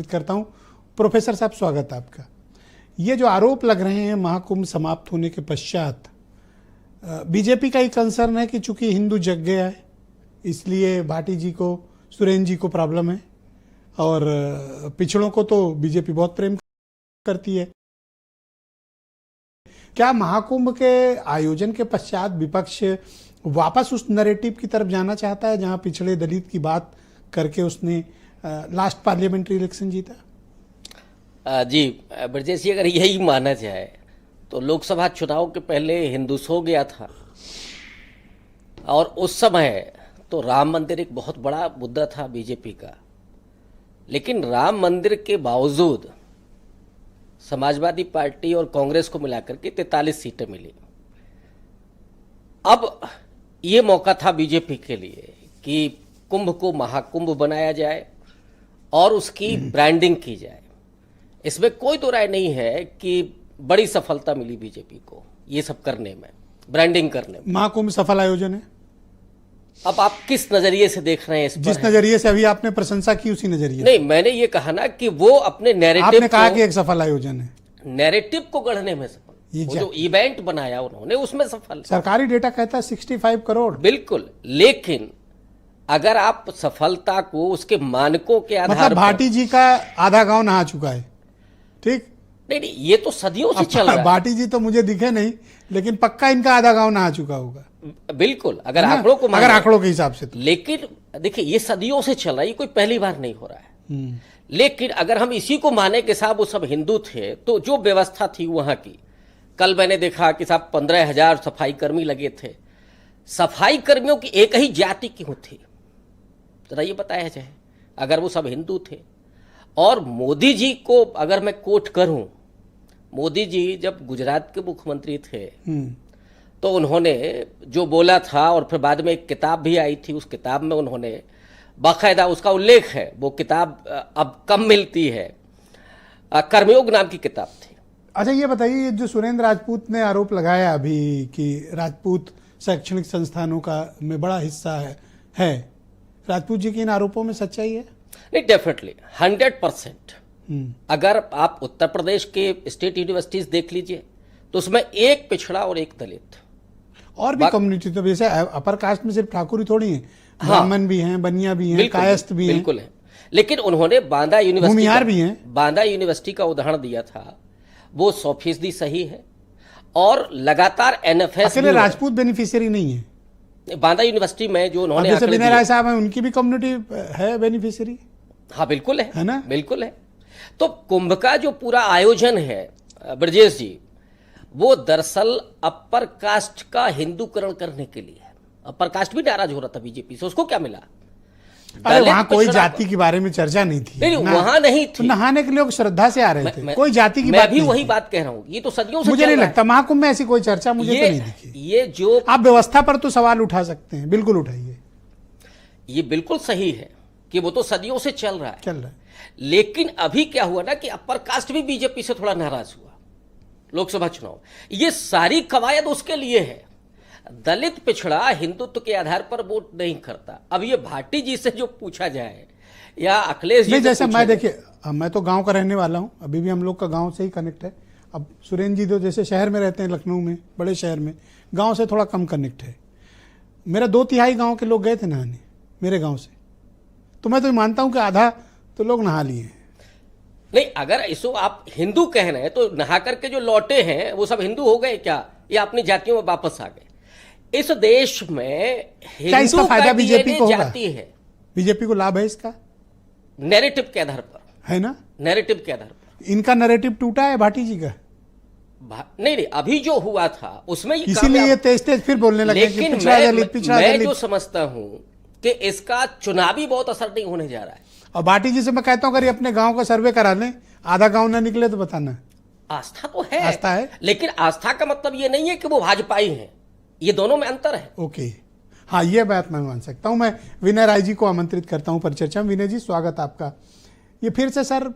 करता हूं। प्रोफेसर साहब, स्वागत है आपका। ये जो आरोप लग रहे हैं महाकुंभ समाप्त होने के पश्चात, बीजेपी का ही कंसर्न है कि चूंकि हिंदू जग गया है इसलिए भाटी जी को, सुरेंद्र जी को प्रॉब्लम है, और पिछड़ों को तो बीजेपी बहुत प्रेम करती है। क्या महाकुंभ के आयोजन के पश्चात विपक्ष वापस उस नैरेटिव की तरफ जाना चाहता है जहां पिछड़े दलित की बात करके उसने लास्ट पार्लियामेंट्री इलेक्शन जीता? जी ब्रजेश जी, अगर यही माना जाए तो लोकसभा चुनाव के पहले हिंदू सो गया था, और उस समय तो राम मंदिर एक बहुत बड़ा मुद्दा था बीजेपी का। लेकिन राम मंदिर के बावजूद समाजवादी पार्टी और कांग्रेस को मिलाकर के 43 सीटें मिली। अब ये मौका था बीजेपी के लिए कि कुंभ को महाकुंभ बनाया जाए और उसकी ब्रांडिंग की जाए। इसमें कोई तो राय नहीं है कि बड़ी सफलता मिली बीजेपी को ये सब करने में, ब्रांडिंग करने में। महाकुंभ सफल आयोजन है। अब आप किस नजरिए से देख रहे हैं इस पर? जिस नजरिए से अभी आपने प्रशंसा की उसी नजरिए नहीं, मैंने ये कहा ना कि वो अपने नैरेटिव, आपने कहा कि एक सफल आयोजन है, नैरेटिव को गढ़ने में सफल। वो जो इवेंट बनाया उन्होंने उसमें सफल। सरकारी डेटा कहता है 65 करोड़। बिल्कुल, लेकिन अगर आप सफलता को उसके मानकों के आधार मतलब भाटी जी का आधा गांव नहा चुका है, ठीक? नहीं, ये तो सदियों से चल रहा है। भाटी जी तो मुझे दिखे नहीं, लेकिन पक्का इनका आधा गांव नहा चुका होगा। बिल्कुल, अगर आंकड़ों को, अगर आंकड़ों के हिसाब से तो। लेकिन देखिए, ये सदियों से चल रहा है, ये कोई पहली बार नहीं हो रहा है। लेकिन अगर हम इसी को माने कि साहब वो सब हिंदू थे, तो जो व्यवस्था थी वहां की, कल मैंने देखा कि साहब 15,000 सफाई कर्मी लगे थे। सफाई कर्मियों की एक ही जाति क्यों थी, जरा ये बताया जाए। अगर वो सब हिंदू थे, और मोदी जी को अगर मैं कोट करूं, मोदी जी जब गुजरात के मुख्यमंत्री थे तो उन्होंने जो बोला था, और फिर बाद में एक किताब भी आई थी, उस किताब में उन्होंने बाकायदा उसका उल्लेख है। वो किताब अब कम मिलती है, कर्मयोग नाम की किताब थी। अच्छा, ये बताइए, जो सुरेंद्र राजपूत ने आरोप लगाया अभी कि राजपूत शैक्षणिक संस्थानों का में बड़ा हिस्सा है, राजपूत जी के इन आरोपों में सच्चाई है? नहीं, डेफिनेटली 100%। अगर आप उत्तर प्रदेश के स्टेट यूनिवर्सिटीज देख लीजिए तो उसमें एक पिछड़ा और एक दलित, और भी कम्युनिटी, तो जैसे अपर कास्ट में सिर्फ ठाकुर ही थोड़ी है, ब्राह्मण भी हैं, बनिया भी हैं, कायस्थ भी हैं। बिल्कुल है। लेकिन उन्होंने बांदा भूमिहार भी हैं। बांदा यूनिवर्सिटी का उदाहरण दिया था, वो 100% सही है। और लगातार एनएफएस अकेले राजपूत बेनिफिशियरी नहीं है। बांदा यूनिवर्सिटी में जो उन्होंने जैसे विनय राय साहब हैं, उनकी भी कम्युनिटी है बेनिफिशियरी। हाँ बिल्कुल है ना? बिल्कुल है। तो कुंभ का जो पूरा आयोजन है ब्रजेश जी, वो दरअसल अपर कास्ट का हिंदूकरण करने के लिए है। अपर कास्ट भी नाराज हो रहा था बीजेपी से, उसको क्या मिला? अरे वहां कोई जाति के बारे में चर्चा नहीं थी। नहीं, वहां नहीं थी। तो नहाने के लोग श्रद्धा से आ रहे थे, कोई जाति की बात नहीं। मैं भी वही बात कह रहा हूं, ये तो सदियों से मुझे नहीं लगता महाकुंभ में ऐसी कोई चर्चा मुझे तो नहीं दिखी। ये जो आप व्यवस्था पर तो सवाल उठा सकते हैं, बिल्कुल उठाइए। ये बिल्कुल सही है कि वो तो सदियों से चल रहा है। लेकिन अभी क्या हुआ ना कि अपर कास्ट भी बीजेपी से थोड़ा नाराज हुआ लोकसभा चुनाव। ये सारी कवायद उसके लिए है। दलित पिछड़ा हिंदुत्व के आधार पर वोट नहीं करता। अब ये भाटी जी से जो पूछा जाए या अखिलेश जी, जैसे मैं, देखिए मैं तो गांव का रहने वाला हूं, अभी भी हम लोग का गांव से ही कनेक्ट है। अब सुरेंद्र जी तो जैसे शहर में रहते हैं, लखनऊ में, बड़े शहर में, गांव से थोड़ा कम कनेक्ट है। मेरा 2/3 गांव के लोग गए थे नहाने मेरे गांव से, तो मैं तो मानता हूं कि आधा तो लोग नहा लिए हैं। नहीं, अगर इसको आप हिंदू कह रहे हैं तो नहा करके जो लौटे हैं वो सब हिंदू हो गए क्या, या अपनी जातियों में वापस आ गए? इस देश में हिंदू फायदा बीजेपी को जाति है। बीजेपी को लाभ है इसका, नैरेटिव के आधार पर, है ना? नैरेटिव के आधार पर इनका नैरेटिव टूटा है भाटी जी का। नहीं, अभी जो हुआ था उसमें इसीलिए ये तेज फिर बोलने लगे। लेकिन मैं जो समझता हूं कि इसका चुनावी बहुत असर नहीं होने जा रहा है। और भाटी जी से मैं कहता हूं, अगर अपने गांव का सर्वे करा लें, आधा गांव ना निकले तो बताना। आस्था तो है, आस्था है, लेकिन आस्था का मतलब ये नहीं है कि वो भाजपाई हैं। ये दोनों में अंतर है। ओके, हाँ, ये बात मैं मान सकता हूं। मैं विनय राय जी को आमंत्रित करता हूं परिचर्चा में। विनय जी, स्वागत आपका। ये फिर से सर